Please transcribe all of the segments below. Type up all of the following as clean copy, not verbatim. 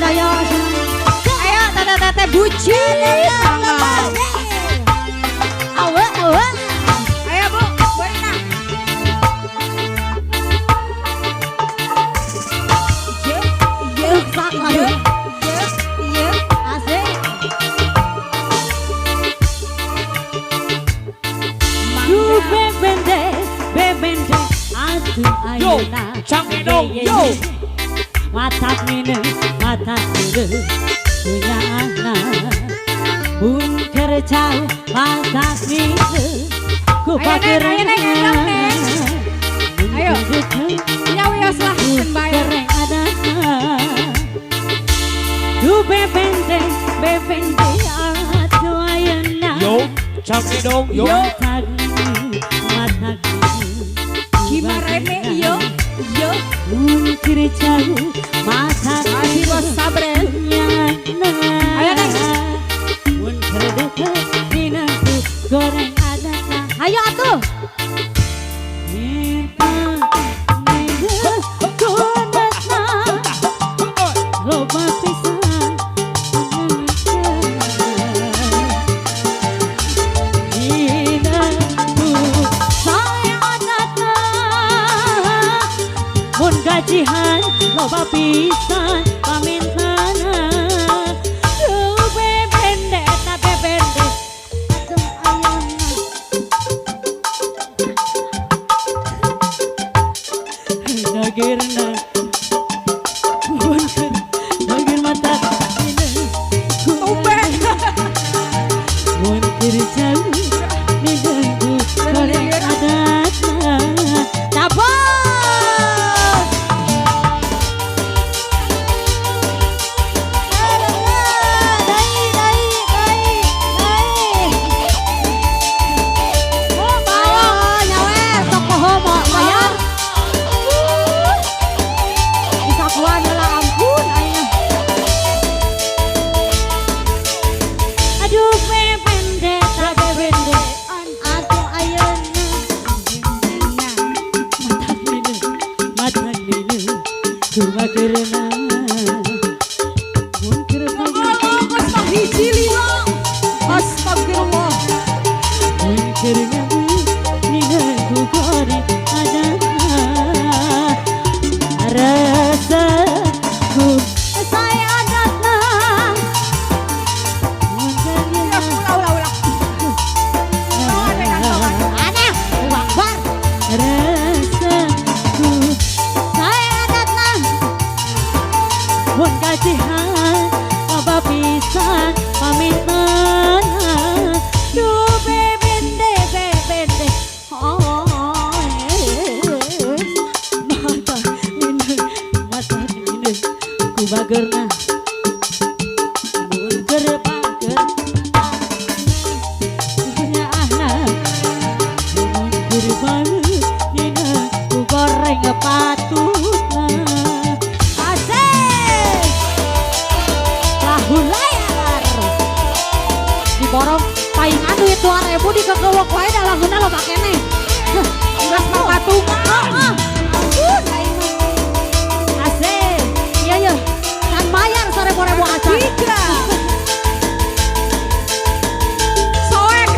ayo. Ayo tete-tete bucin. Awe. Ayo Bu, Borina. Iya. Asik. Bebende, aduh ayuna. Canggih dong, yo. Matak mine, punya anak. Bun kerjau, matak mine. Ku pakai Ayo, nyawa ya salah sembayang. Bebende, aduh ayuna. Yo, canggih dong, yo. Matak Gimareme iyo. Mungkin jauh mata Masih bos sabren. Ayo neng. Mungkin dekat dinanti goreng adanya. Ayo atuh. Minta minta konatna loba pisan gajihan loba pisan pamintana bebende aduh ayona nagirna nagir mata Tumbe. mun kirjau nidangku goreng adatna cabut. Cuma karena Kos mahiji lilo. Astagfirullah. karena ninaku goreng ada rasaku saya adatna Ulah. aneh wakbar rasaku saya adatna mun gajihan apa pisan pamitan bebende mata ini ku bagerna mun gerpager punya anak mun gerpager nina ku goreng patutna asik tahu layar di borong paingan duit 2.000 di kekewok wae dah lagunna lo pakene Geus mau patungan. asik iya kan bayar 1.000 aja Tiga. Soek.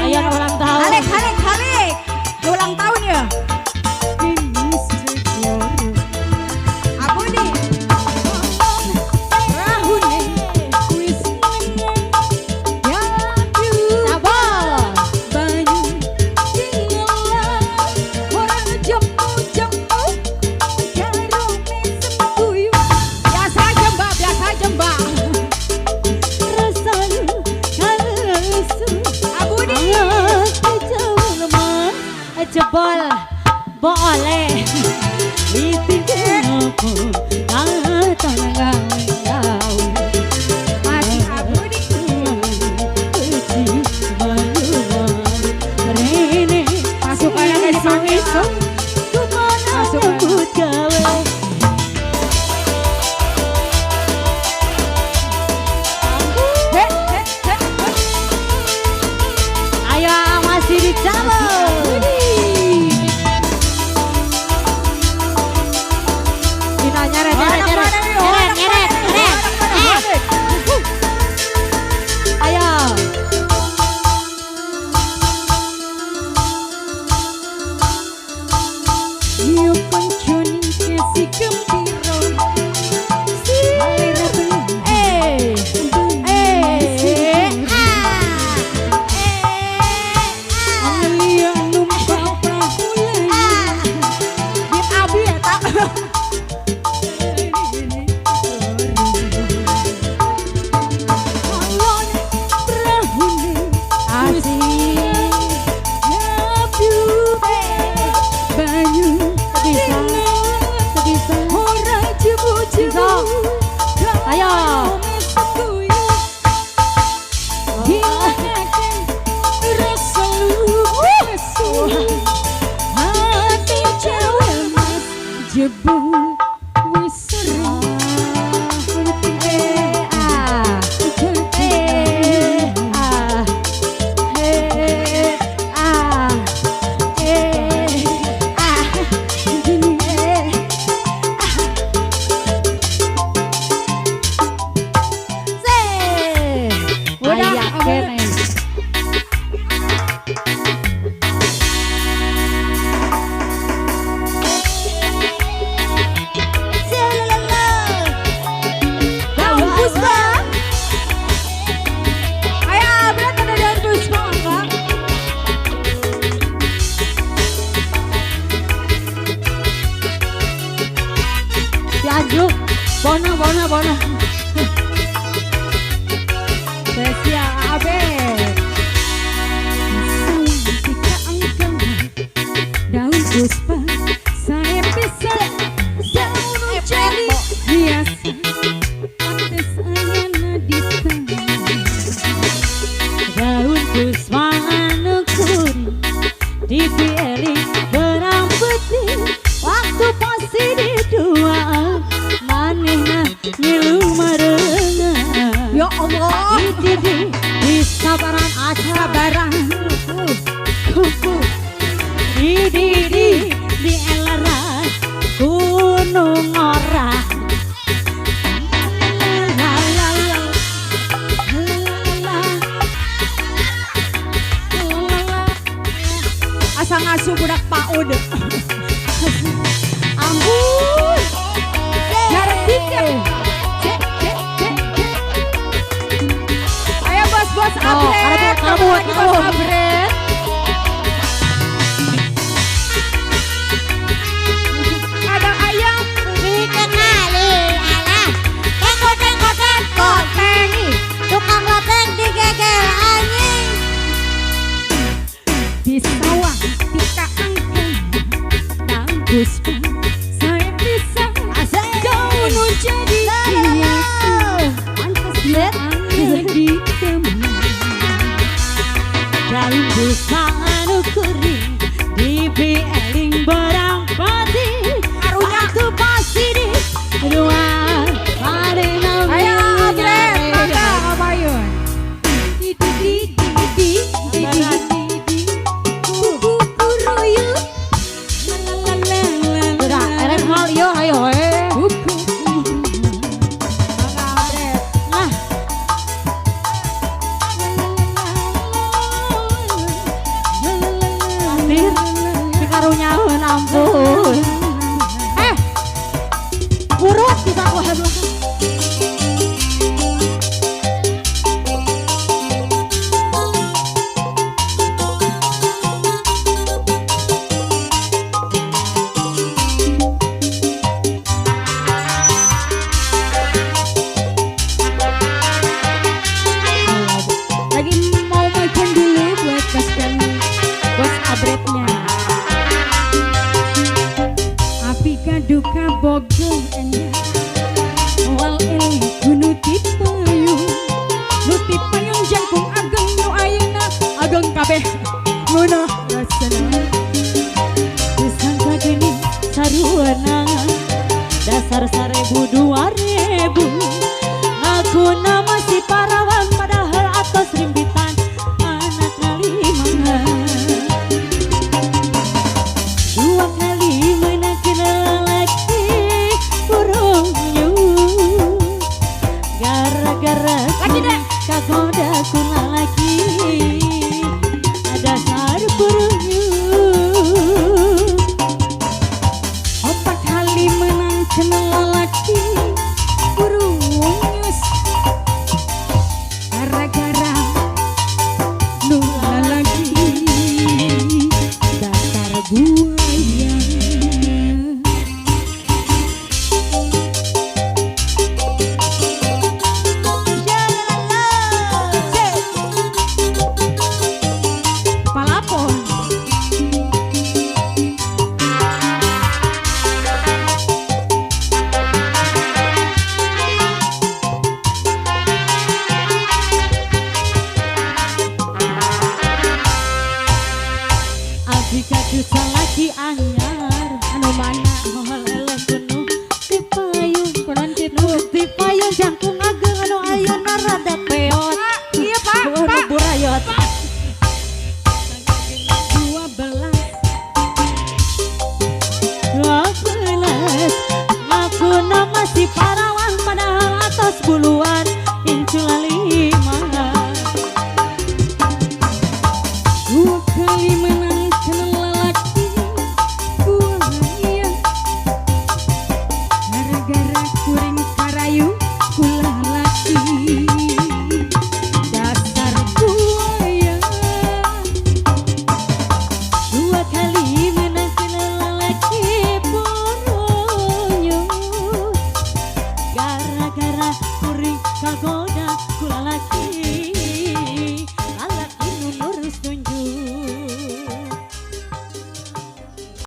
ayah ulang tahun Halik. Ulang tahun ya. Aku nih. Biasa aja mbak. Aku nih. jebol boleh ditinggal aku datang gawe Masih aku nih. Masuk aja dari pangeran. Masuk Ya Allah. Di sabaran acara barang. Di elaran gunung ora. Asa ngasuh budak PAUD. Ampun. Jarak dikit. Ayo bos-bos upgrade. Lagi bos upgrade. Ada ayam. Dikenali alah. Koteng. Tukang loteng digegel anjing. Di sawah tika angkeng tangkus pun saya bisa jauh nu jadi biasa pantas dia angin di temen Daun busang anu kuring di eling barang pati Arunya. aku pasti di dua pada nami. ayo upgrade maka ngabayun di Udah, erek hal yo ayo Nah, hadir si karunya ampun. Urut kita aku belakang. lagi mau makan dulu buat bos upgrade-nya. Api kaduka bogel enya wal eling gunung tipayung nu tipayung jangkung ageng nu ayeuna ageng kabeh ngeunah rasana Disangka gini saruana dasar 1200 ngaku nama si parawan padahal atas rimbitan anak nalima dua kali menakin lelaki burung yu gara-gara Lagi, Dek. kagoda ku lalaki